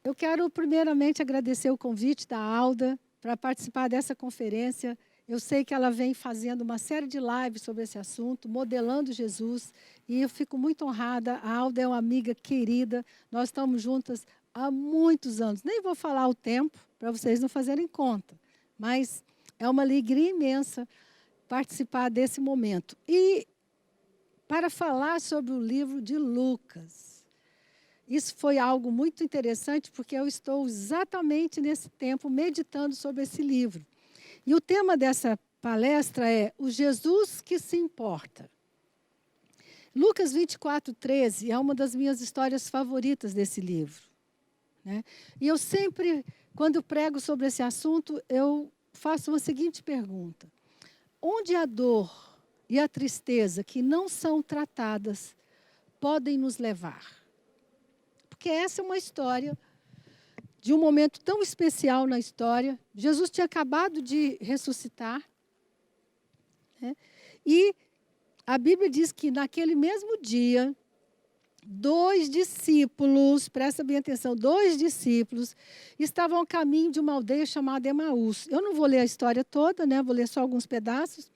Eu quero primeiramente agradecer o convite da Alda para participar dessa conferência. Eu sei que ela vem fazendo uma série de lives sobre esse assunto, modelando Jesus, e eu fico muito honrada. A Alda é uma amiga querida, nós estamos juntas há muitos anos. Nem vou falar o tempo, para vocês não fazerem conta, mas é uma alegria imensa participar desse momento. E para falar sobre o livro de Lucas. Isso foi algo muito interessante, porque eu estou exatamente nesse tempo meditando sobre esse livro. E o tema dessa palestra é o Jesus que se importa. Lucas 24:13 é uma das minhas histórias favoritas desse livro, né? E eu sempre, quando prego sobre esse assunto, eu faço uma seguinte pergunta: onde a dor e a tristeza que não são tratadas podem nos levar? Porque essa é uma história de um momento tão especial na história. Jesus tinha acabado de ressuscitar, né? E a Bíblia diz que naquele mesmo dia, 2 discípulos, presta bem atenção, 2 discípulos estavam a caminho de uma aldeia chamada Emaús. Eu não vou ler a história toda, né? Vou ler só alguns pedaços.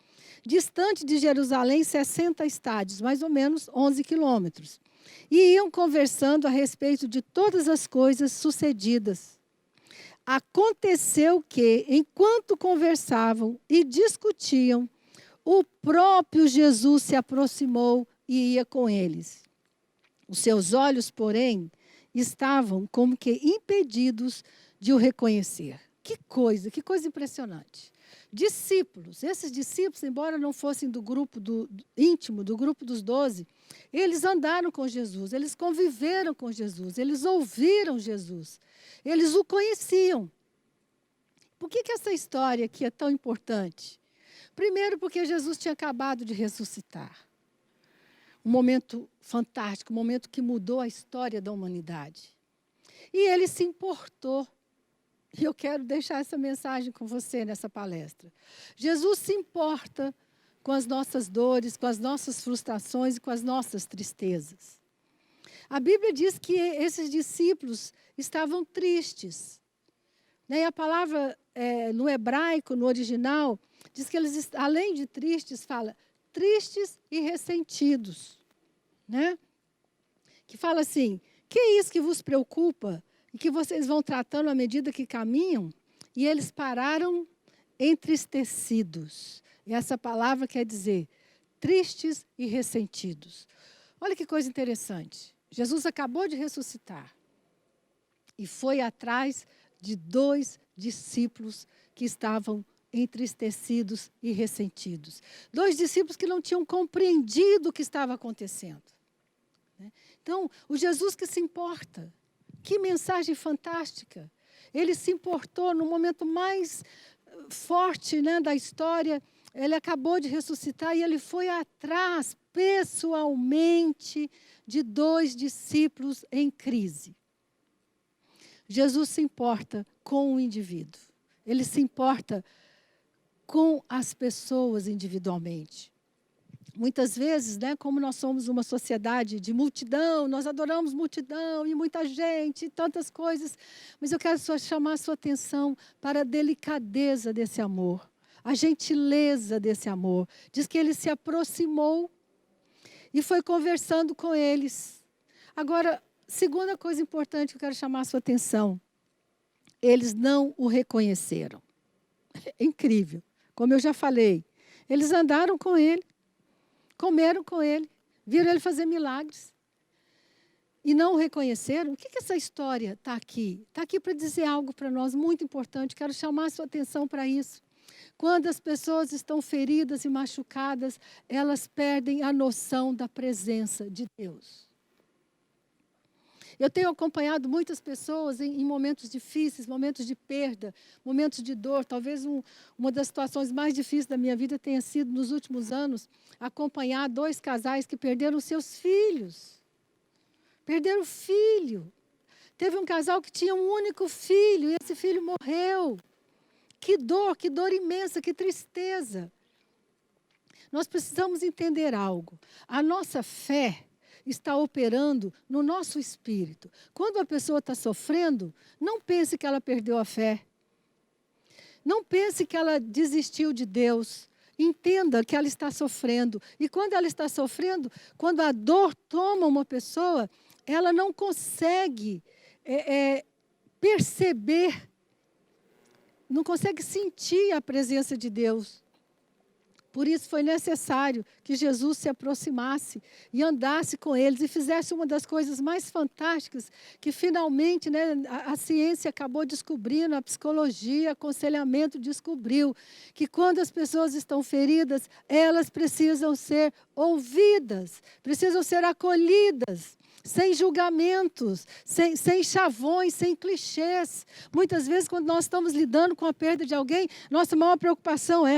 Distante de Jerusalém, 60 estádios, mais ou menos 11 quilômetros. E iam conversando a respeito de todas as coisas sucedidas. Aconteceu que, enquanto conversavam e discutiam, o próprio Jesus se aproximou e ia com eles. Os seus olhos, porém, estavam como que impedidos de o reconhecer. Que coisa impressionante. Discípulos, esses discípulos, embora não fossem do grupo íntimo, do grupo dos 12, eles andaram com Jesus, eles conviveram com Jesus, eles ouviram Jesus, eles o conheciam. Por que essa história aqui é tão importante? Primeiro, porque Jesus tinha acabado de ressuscitar. Um momento fantástico, um momento que mudou a história da humanidade. E ele se importou. E eu quero deixar essa mensagem com você nessa palestra. Jesus se importa com as nossas dores, com as nossas frustrações e com as nossas tristezas. A Bíblia diz que esses discípulos estavam tristes. E a palavra no hebraico, no original, diz que eles, além de tristes, fala tristes e ressentidos. Né? Que fala assim, que é isso que vos preocupa e que vocês vão tratando à medida que caminham? E eles pararam entristecidos. E essa palavra quer dizer tristes e ressentidos. Olha que coisa interessante. Jesus acabou de ressuscitar e foi atrás de 2 discípulos que estavam entristecidos e ressentidos. 2 discípulos que não tinham compreendido o que estava acontecendo. Então, o Jesus que se importa. Que mensagem fantástica. Ele se importou no momento mais forte, né, da história. Ele acabou de ressuscitar e ele foi atrás, pessoalmente, de 2 discípulos em crise. Jesus se importa com o indivíduo. Ele se importa com as pessoas individualmente. Muitas vezes, né, como nós somos uma sociedade de multidão, nós adoramos multidão e muita gente e tantas coisas, mas eu quero só chamar a sua atenção para a delicadeza desse amor, a gentileza desse amor. Diz que ele se aproximou e foi conversando com eles. Agora, segunda coisa importante que eu quero chamar a sua atenção, eles não o reconheceram. É incrível, como eu já falei, eles andaram com ele, comeram com ele, viram ele fazer milagres e não o reconheceram. O que essa história está aqui? Está aqui para dizer algo para nós muito importante. Quero chamar a sua atenção para isso. Quando as pessoas estão feridas e machucadas, elas perdem a noção da presença de Deus. Eu tenho acompanhado muitas pessoas em momentos difíceis, momentos de perda, momentos de dor. Talvez uma das situações mais difíceis da minha vida tenha sido, nos últimos anos, acompanhar 2 casais que perderam seus filhos. Perderam filho. Teve um casal que tinha um único filho e esse filho morreu. Que dor imensa, que tristeza. Nós precisamos entender algo. A nossa fé está operando no nosso espírito. Quando a pessoa está sofrendo, não pense que ela perdeu a fé. Não pense que ela desistiu de Deus. Entenda que ela está sofrendo. E quando ela está sofrendo, quando a dor toma uma pessoa, ela não consegue perceber, não consegue sentir a presença de Deus. Por isso foi necessário que Jesus se aproximasse e andasse com eles e fizesse uma das coisas mais fantásticas que finalmente, né, a ciência acabou descobrindo, a psicologia, aconselhamento descobriu, que quando as pessoas estão feridas, elas precisam ser ouvidas, precisam ser acolhidas. Sem julgamentos, sem chavões, sem clichês. Muitas vezes, quando nós estamos lidando com a perda de alguém, nossa maior preocupação é,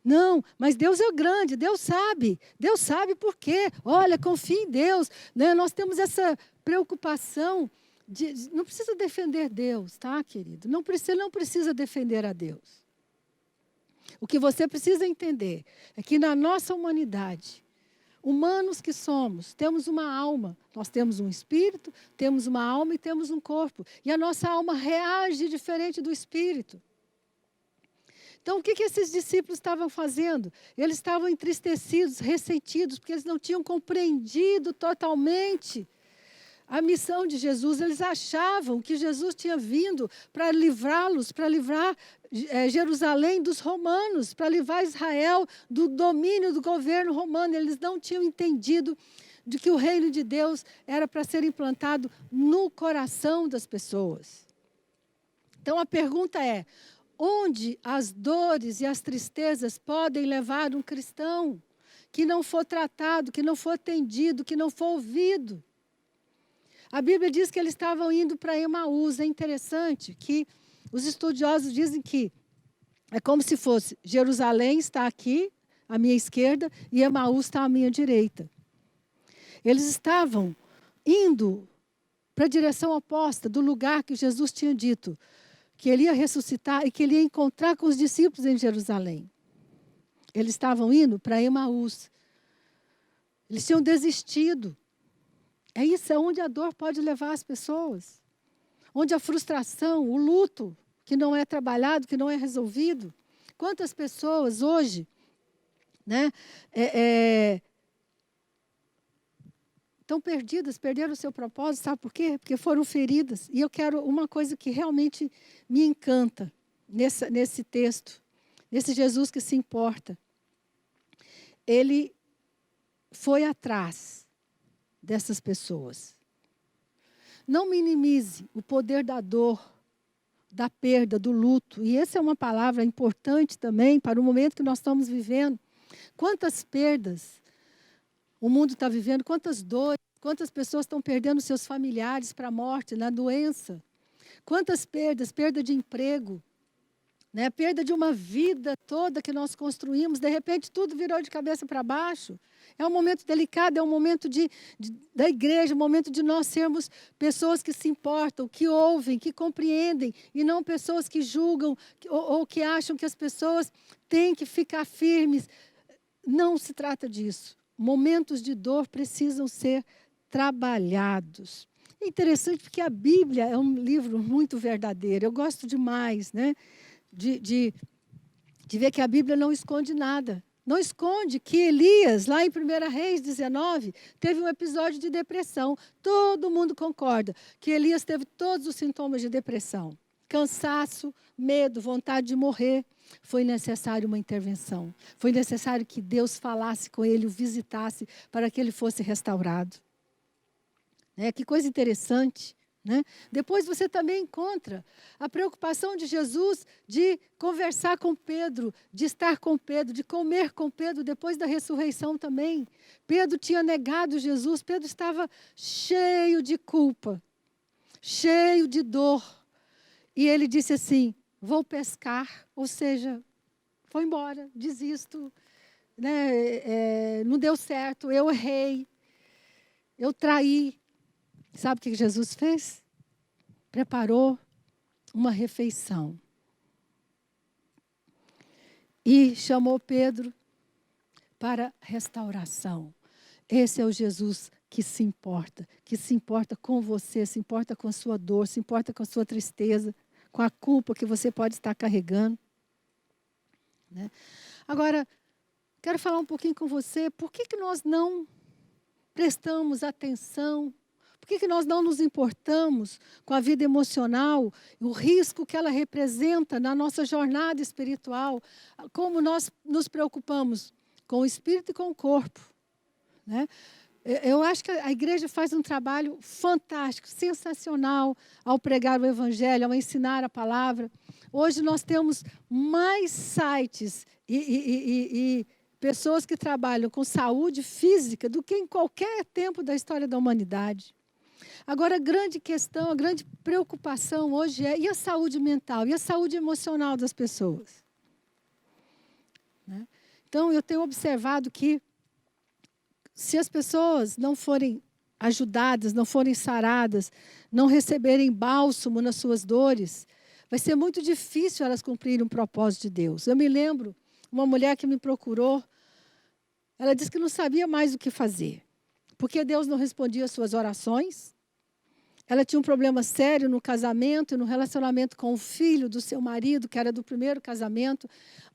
não, mas Deus é grande, Deus sabe por quê. Olha, confie em Deus. Né? Nós temos essa preocupação não precisa defender Deus, tá, querido? Não precisa defender a Deus. O que você precisa entender é que na nossa humanidade, humanos que somos, temos uma alma, nós temos um espírito, temos uma alma e temos um corpo. E a nossa alma reage diferente do espírito. Então, o que esses discípulos estavam fazendo? Eles estavam entristecidos, ressentidos, porque eles não tinham compreendido totalmente a missão de Jesus. Eles achavam que Jesus tinha vindo para livrá-los, para livrar Jerusalém dos romanos, para livrar Israel do domínio do governo romano. Eles não tinham entendido de que o reino de Deus era para ser implantado no coração das pessoas. Então, a pergunta é, onde as dores e as tristezas podem levar um cristão que não for tratado, que não for atendido, que não for ouvido? A Bíblia diz que eles estavam indo para Emaús. É interessante que os estudiosos dizem que é como se fosse Jerusalém está aqui, à minha esquerda, e Emaús está à minha direita. Eles estavam indo para a direção oposta do lugar que Jesus tinha dito, que ele ia ressuscitar e que ele ia encontrar com os discípulos em Jerusalém. Eles estavam indo para Emaús. Eles tinham desistido. É isso, é onde a dor pode levar as pessoas. Onde a frustração, o luto, que não é trabalhado, que não é resolvido. Quantas pessoas hoje, né, estão perdidas, perderam o seu propósito, sabe por quê? Porque foram feridas. E eu quero uma coisa que realmente me encanta nesse texto, nesse Jesus que se importa. Ele foi atrás dessas pessoas. Não minimize o poder da dor, da perda, do luto. E essa é uma palavra importante também para o momento que nós estamos vivendo. Quantas perdas o mundo está vivendo, quantas dores, quantas pessoas estão perdendo seus familiares para a morte, na doença. Quantas perdas, perda de emprego, né? Perda de uma vida toda que nós construímos, de repente tudo virou de cabeça para baixo. É um momento delicado, é um momento da igreja, um momento de nós sermos pessoas que se importam, que ouvem, que compreendem, e não pessoas que julgam ou que acham que as pessoas têm que ficar firmes. Não se trata disso. Momentos de dor precisam ser trabalhados. É interessante porque a Bíblia é um livro muito verdadeiro. Eu gosto demais, né, de ver que a Bíblia não esconde nada. Não esconde que Elias, lá em 1 Reis 19, teve um episódio de depressão. Todo mundo concorda que Elias teve todos os sintomas de depressão. Cansaço, medo, vontade de morrer. Foi necessário uma intervenção. Foi necessário que Deus falasse com ele, o visitasse, para que ele fosse restaurado. Que coisa interessante. Né? Depois você também encontra a preocupação de Jesus de conversar com Pedro, de estar com Pedro, de comer com Pedro depois da ressurreição também. Pedro tinha negado Jesus, Pedro estava cheio de culpa, cheio de dor. E ele disse assim, vou pescar, ou seja, vou embora, desisto, né? Não deu certo, eu errei, eu traí. Sabe o que Jesus fez? Preparou uma refeição. E chamou Pedro para restauração. Esse é o Jesus que se importa com você, se importa com a sua dor, se importa com a sua tristeza, com a culpa que você pode estar carregando. Né? Agora, quero falar um pouquinho com você, por que nós não prestamos atenção, por que nós não nos importamos com a vida emocional, o risco que ela representa na nossa jornada espiritual, como nós nos preocupamos com o espírito e com o corpo. Né? Eu acho que a igreja faz um trabalho fantástico, sensacional, ao pregar o evangelho, ao ensinar a palavra. Hoje nós temos mais sites e pessoas que trabalham com saúde física do que em qualquer tempo da história da humanidade. Agora, a grande questão, a grande preocupação hoje é: e a saúde mental, e a saúde emocional das pessoas? Né? Então, eu tenho observado que, se as pessoas não forem ajudadas, não forem saradas, não receberem bálsamo nas suas dores, vai ser muito difícil elas cumprirem um propósito de Deus. Eu me lembro, uma mulher que me procurou, ela disse que não sabia mais o que fazer, porque Deus não respondia às suas orações. Ela tinha um problema sério no casamento e no relacionamento com o filho do seu marido, que era do primeiro casamento.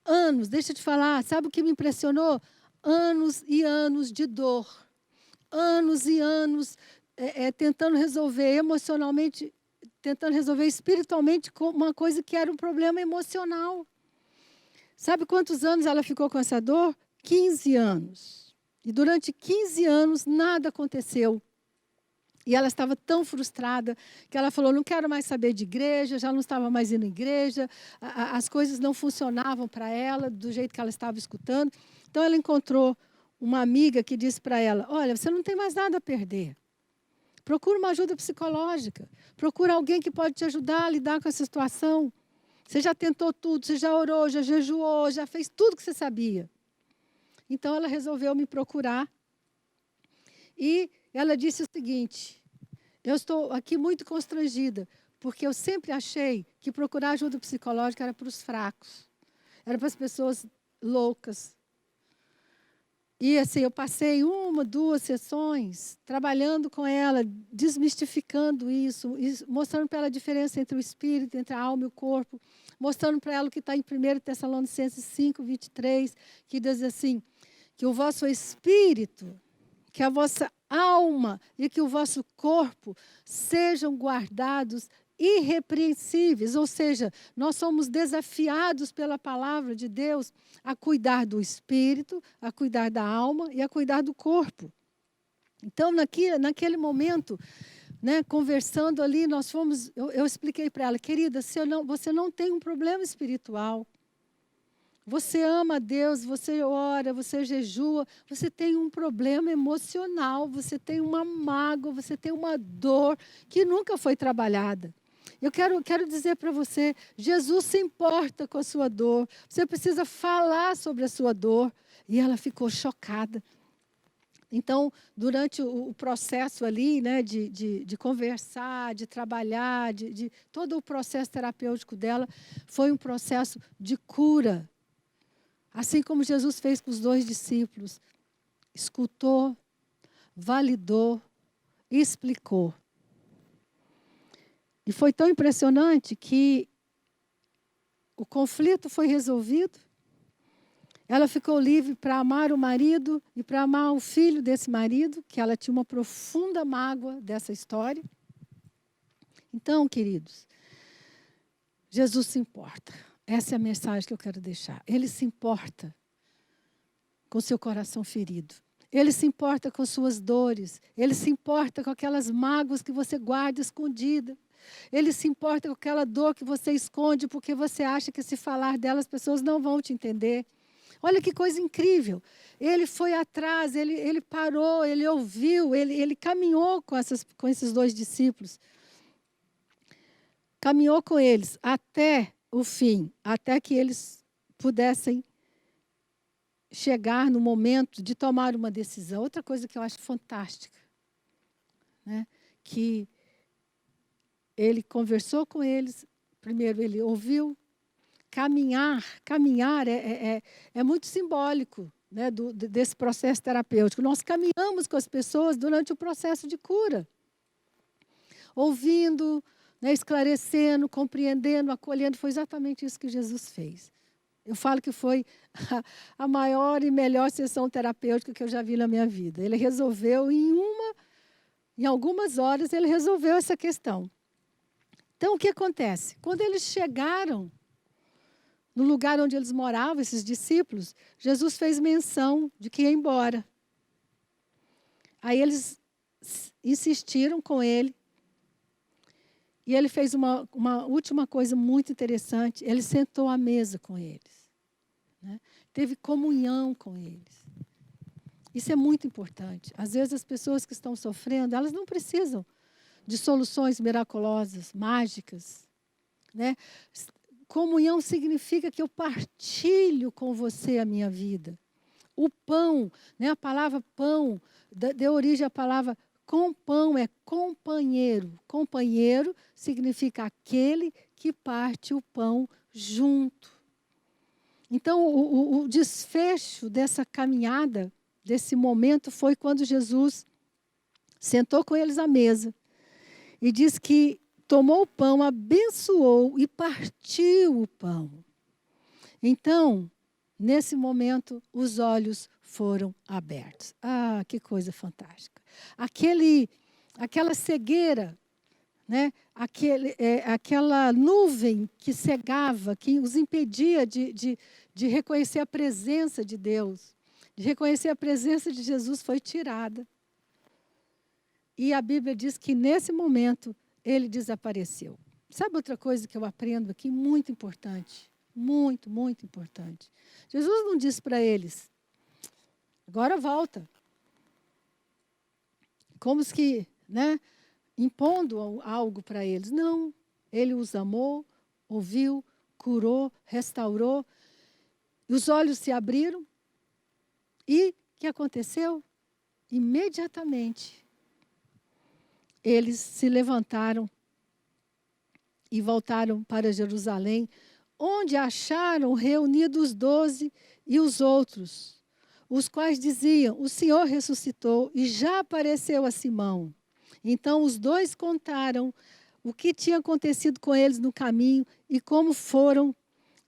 Anos, deixa eu te falar, sabe o que me impressionou? Anos e anos de dor. Anos e anos tentando resolver emocionalmente, tentando resolver espiritualmente com uma coisa que era um problema emocional. Sabe quantos anos ela ficou com essa dor? 15 anos. E durante 15 anos nada aconteceu. E ela estava tão frustrada que ela falou: não quero mais saber de igreja, já não estava mais indo à igreja, as coisas não funcionavam para ela do jeito que ela estava escutando. Então ela encontrou uma amiga que disse para ela: olha, você não tem mais nada a perder. Procura uma ajuda psicológica. Procura alguém que pode te ajudar a lidar com essa situação. Você já tentou tudo, você já orou, já jejuou, já fez tudo que você sabia. Então ela resolveu me procurar. E ela disse o seguinte: eu estou aqui muito constrangida, porque eu sempre achei que procurar ajuda psicológica era para os fracos, era para as pessoas loucas. E assim, eu passei 1, 2 sessões trabalhando com ela, desmistificando isso, mostrando para ela a diferença entre o espírito, entre a alma e o corpo, mostrando para ela o que está em 1 Tessalonicenses 5, 23, que diz assim, que o vosso espírito, que a vossa alma e que o vosso corpo sejam guardados irrepreensíveis, ou seja, nós somos desafiados pela palavra de Deus a cuidar do espírito, a cuidar da alma e a cuidar do corpo. Então, naquele momento, né, conversando ali, eu expliquei para ela: querida, você não tem um problema espiritual. Você ama a Deus, você ora, você jejua, você tem um problema emocional, você tem uma mágoa, você tem uma dor que nunca foi trabalhada. Eu quero dizer para você, Jesus se importa com a sua dor, você precisa falar sobre a sua dor. E ela ficou chocada. Então, durante o processo ali, né, de conversar, de trabalhar, de todo o processo terapêutico dela, foi um processo de cura. Assim como Jesus fez com os 2 discípulos. Escutou, validou, explicou. E foi tão impressionante que o conflito foi resolvido. Ela ficou livre para amar o marido e para amar o filho desse marido, que ela tinha uma profunda mágoa dessa história. Então, queridos, Jesus se importa. Essa é a mensagem que eu quero deixar. Ele se importa com seu coração ferido. Ele se importa com suas dores. Ele se importa com aquelas mágoas que você guarda escondida. Ele se importa com aquela dor que você esconde porque você acha que, se falar dela, as pessoas não vão te entender. Olha que coisa incrível. Ele foi atrás, ele parou, ele ouviu, ele caminhou com esses 2 discípulos. Caminhou com eles até o fim, até que eles pudessem chegar no momento de tomar uma decisão. Outra coisa que eu acho fantástica, né, que ele conversou com eles, primeiro ele ouviu. Caminhar é muito simbólico né, desse processo terapêutico. Nós caminhamos com as pessoas durante o processo de cura, ouvindo, né, esclarecendo, compreendendo, acolhendo. Foi exatamente isso que Jesus fez. Eu falo que foi a maior e melhor sessão terapêutica que eu já vi na minha vida. Ele resolveu, em algumas horas, ele resolveu essa questão. Então, o que acontece? Quando eles chegaram no lugar onde eles moravam, esses discípulos, Jesus fez menção de que ia embora. Aí eles insistiram com ele. E ele fez uma última coisa muito interessante. Ele sentou à mesa com eles, né? Teve comunhão com eles. Isso é muito importante. Às vezes as pessoas que estão sofrendo, elas não precisam de soluções miraculosas, mágicas, né? Comunhão significa que eu partilho com você a minha vida. O pão, né? A palavra pão deu origem à palavra com pão, é companheiro. Companheiro significa aquele que parte o pão junto. Então, o desfecho dessa caminhada, desse momento, foi quando Jesus sentou com eles à mesa e diz que tomou o pão, abençoou e partiu o pão. Então, nesse momento, os olhos foram abertos. Ah, que coisa fantástica. Aquela cegueira, né? Aquela nuvem que cegava, que os impedia de reconhecer a presença de Deus, de reconhecer a presença de Jesus, foi tirada. E a Bíblia diz que nesse momento ele desapareceu. Sabe outra coisa que eu aprendo aqui, muito importante? Muito, muito importante. Jesus não disse para eles, agora volta. Como que, né, impondo algo para eles. Não, ele os amou, ouviu, curou, restaurou. Os olhos se abriram. E o que aconteceu? Imediatamente, eles se levantaram e voltaram para Jerusalém, onde acharam reunidos os 12 e os outros, os quais diziam, o Senhor ressuscitou e já apareceu a Simão. Então os dois contaram o que tinha acontecido com eles no caminho e como foram,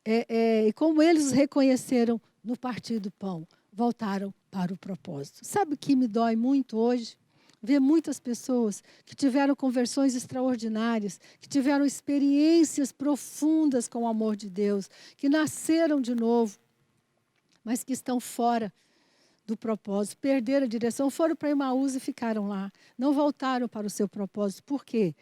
e como eles os reconheceram no partir do pão. Voltaram para o propósito. Sabe o que me dói muito hoje? Ver muitas pessoas que tiveram conversões extraordinárias, que tiveram experiências profundas com o amor de Deus, que nasceram de novo, mas que estão fora do propósito, perderam a direção, foram para Emaús e ficaram lá. Não voltaram para o seu propósito. Por quê?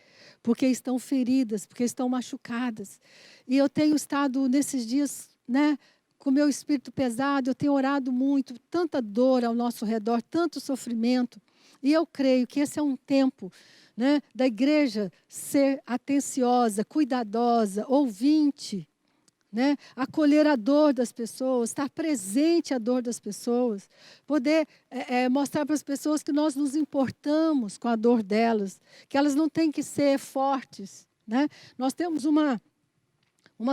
Porque estão feridas, porque estão machucadas. E eu tenho estado nesses dias, né, com o meu espírito pesado, eu tenho orado muito, tanta dor ao nosso redor, tanto sofrimento. E eu creio que esse é um tempo, né, da igreja ser atenciosa, cuidadosa, ouvinte, né, acolher a dor das pessoas, estar presente à dor das pessoas, poder mostrar para as pessoas que nós nos importamos com a dor delas, que elas não têm que ser fortes, né? Nós temos uma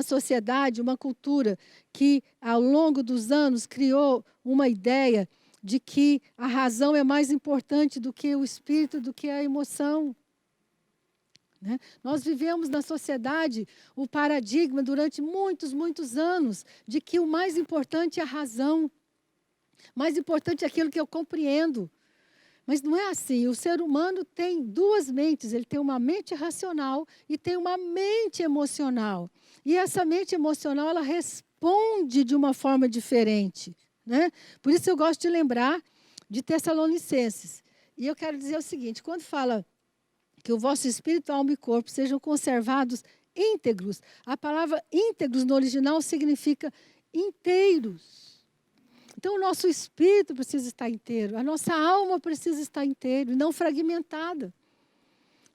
sociedade, uma cultura que, ao longo dos anos, criou uma ideia de que a razão é mais importante do que o espírito, do que a emoção. Né? Nós vivemos na sociedade o paradigma durante muitos, muitos anos de que o mais importante é a razão. Mais importante é aquilo que eu compreendo. Mas não é assim. O ser humano tem duas mentes. Ele tem uma mente racional e tem uma mente emocional. E essa mente emocional, ela responde de uma forma diferente. Né? Por isso eu gosto de lembrar de Tessalonicenses. E eu quero dizer o seguinte, quando fala que o vosso espírito, alma e corpo sejam conservados íntegros, a palavra íntegros no original significa inteiros. Então o nosso espírito precisa estar inteiro, a nossa alma precisa estar inteira e não fragmentada.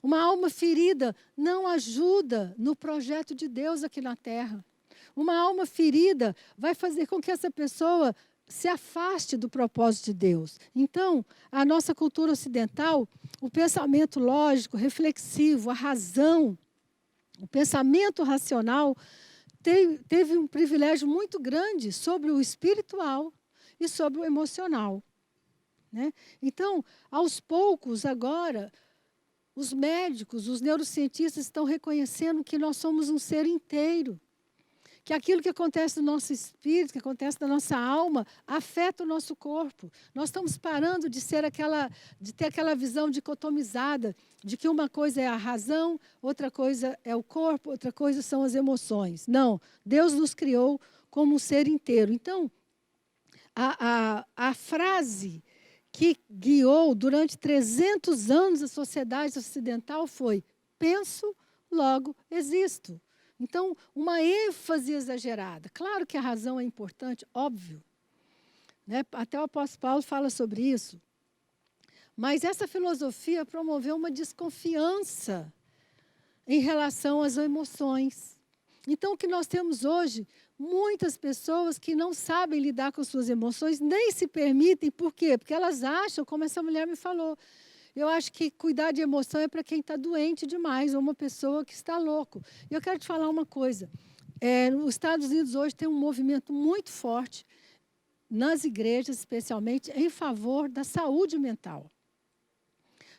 Uma alma ferida não ajuda no projeto de Deus aqui na terra. Uma alma ferida vai fazer com que essa pessoa se afaste do propósito de Deus. Então, a nossa cultura ocidental, o pensamento lógico, reflexivo, a razão, o pensamento racional, teve um privilégio muito grande sobre o espiritual. e sobre o emocional, né? Então, aos poucos, agora, os médicos, os neurocientistas estão reconhecendo que nós somos um ser inteiro, que aquilo que acontece no nosso espírito, que acontece na nossa alma, afeta o nosso corpo. Nós estamos parando de ter aquela visão dicotomizada de que uma coisa é a razão, outra coisa é o corpo, outra coisa são as emoções. Não, Deus nos criou como um ser inteiro. Então, a frase que guiou durante 300 anos a sociedade ocidental foi: penso, logo existo. Então, uma ênfase exagerada. Claro que a razão é importante, óbvio, né? Até o apóstolo Paulo fala sobre isso. Mas essa filosofia promoveu uma desconfiança em relação às emoções. Então, o que nós temos hoje, muitas pessoas que não sabem lidar com suas emoções, nem se permitem. Por quê? Porque elas acham, como essa mulher me falou, eu acho que cuidar de emoção é para quem está doente demais, ou uma pessoa que está louco. E eu quero te falar uma coisa. Nos Estados Unidos hoje tem um movimento muito forte, nas igrejas especialmente, em favor da saúde mental.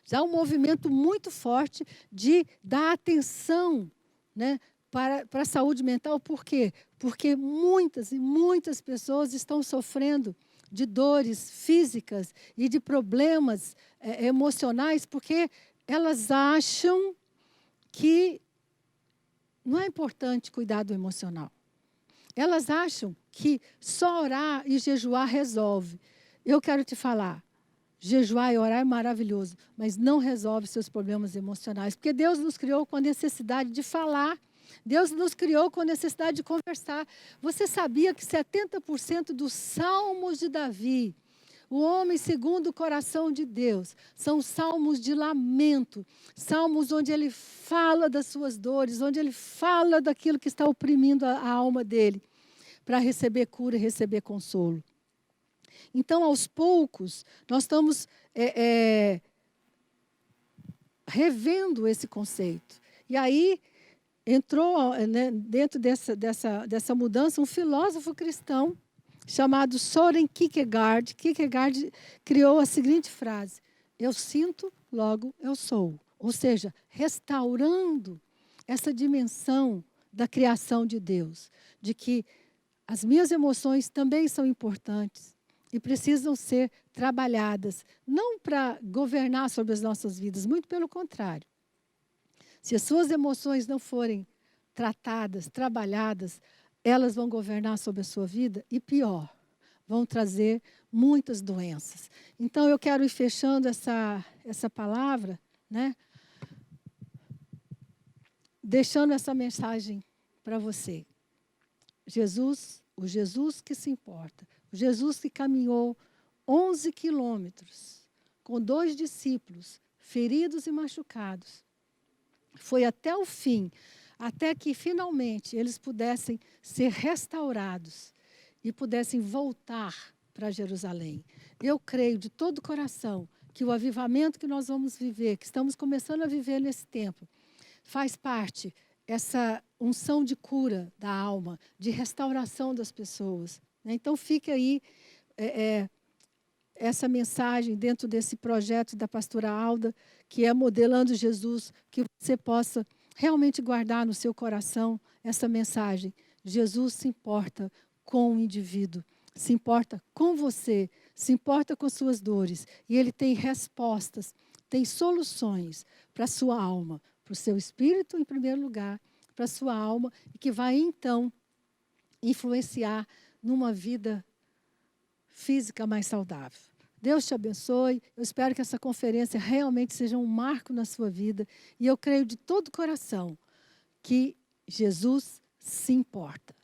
Já há um movimento muito forte de dar atenção, né, para a saúde mental. Por quê? Porque muitas e muitas pessoas estão sofrendo de dores físicas e de problemas emocionais, porque elas acham que não é importante cuidar do emocional. Elas acham que só orar e jejuar resolve. Eu quero te falar, jejuar e orar é maravilhoso, mas não resolve seus problemas emocionais, porque Deus nos criou com a necessidade de falar. Deus nos criou com a necessidade de conversar. Você sabia que 70% dos salmos de Davi, o homem segundo o coração de Deus, são salmos de lamento, salmos onde ele fala das suas dores, onde ele fala daquilo que está oprimindo a alma dele, para receber cura e receber consolo. Então, aos poucos, nós estamos revendo esse conceito. E aí entrou, né, dentro dessa mudança um filósofo cristão chamado Søren Kierkegaard. Kierkegaard criou a seguinte frase: eu sinto, logo eu sou. Ou seja, restaurando essa dimensão da criação de Deus, de que as minhas emoções também são importantes e precisam ser trabalhadas, não para governar sobre as nossas vidas, muito pelo contrário. Se as suas emoções não forem tratadas, trabalhadas, elas vão governar sobre a sua vida e, pior, vão trazer muitas doenças. Então, eu quero ir fechando essa palavra, né, deixando essa mensagem para você. Jesus, o Jesus que se importa, o Jesus que caminhou 11 quilômetros com 2 discípulos, feridos e machucados, foi até o fim, até que finalmente eles pudessem ser restaurados e pudessem voltar para Jerusalém. Eu creio de todo o coração que o avivamento que nós vamos viver, que estamos começando a viver nesse tempo, faz parte essa unção de cura da alma, de restauração das pessoas. Então, fica aí essa mensagem dentro desse projeto da pastora Alda, que é Modelando Jesus, que você possa realmente guardar no seu coração essa mensagem. Jesus se importa com o indivíduo, se importa com você, se importa com suas dores, e Ele tem respostas, tem soluções para a sua alma, para o seu espírito, em primeiro lugar, para a sua alma, e que vai, então, influenciar numa vida física mais saudável. Deus te abençoe. Eu espero que essa conferência realmente seja um marco na sua vida. E eu creio de todo o coração que Jesus se importa.